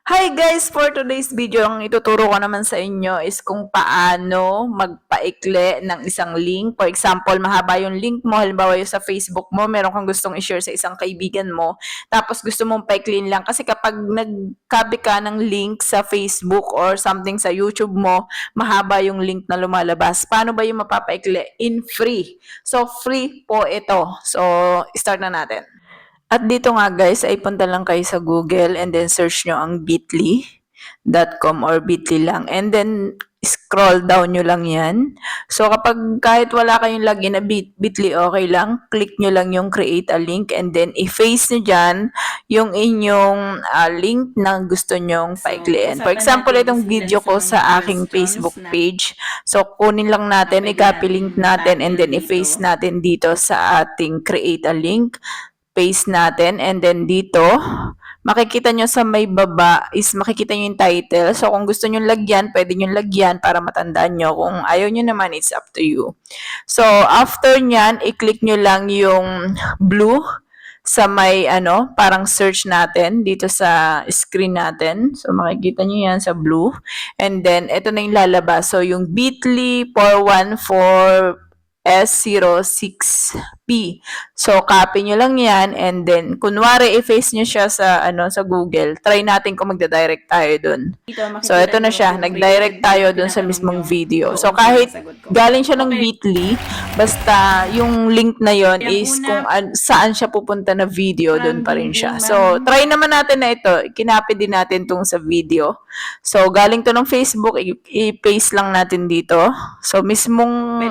Hi guys! For today's video, ang ituturo ko naman sa inyo is kung paano magpaikli ng isang link. For example, mahaba yung link mo, halimbawa yung sa Facebook mo, meron kang gustong i-share sa isang kaibigan mo, tapos gusto mong paiklin lang. Kasi kapag nagkabi ka ng link sa Facebook or something sa YouTube mo, mahaba yung link na lumalabas. Paano ba yung mapapaikli? In free. So, free po ito. So, start na natin. At dito nga guys ay punta lang kayo sa Google and then search nyo ang bit.ly.com or bit.ly lang. And then scroll down nyo lang yan. So kapag kahit wala kayong login na bit.ly, okay lang. Click nyo lang yung create a link and then i-paste nyo dyan yung inyong link na gusto nyong paikliin. For example, itong video ko sa aking Facebook page. So kunin lang natin, i-copy link natin and then i-paste natin dito sa ating create a link. Paste natin and then dito makikita nyo sa may baba is makikita nyo yung title. So kung gusto nyo lagyan, pwede nyo lagyan para matandaan nyo. Kung ayaw nyo naman, it's up to you. So after nyan, i-click nyo lang yung blue sa may parang search natin dito sa screen natin. So makikita nyo yan sa blue. And then ito na yung lalabas. So yung bit.ly 414 S06P. So, copy nyo lang yan and then, kunwari, i-paste nyo siya sa, sa Google. Try natin kung magda-direct tayo dun. So, ito na siya. Nag-direct tayo dun sa mismong video. So, kahit galing siya ng Bitly, basta yung link na yon is kung saan siya pupunta na video, dun pa rin siya. So, try naman natin na ito. Kinapit din natin tong sa video. So, galing to ng Facebook, i-paste lang natin dito. So, mismong,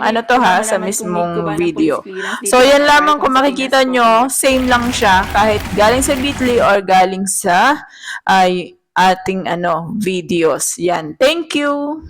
sa mismong video. So, yan lamang kung makikita nyo, same lang siya kahit galing sa Bitly or galing sa ating videos. Yan. Thank you!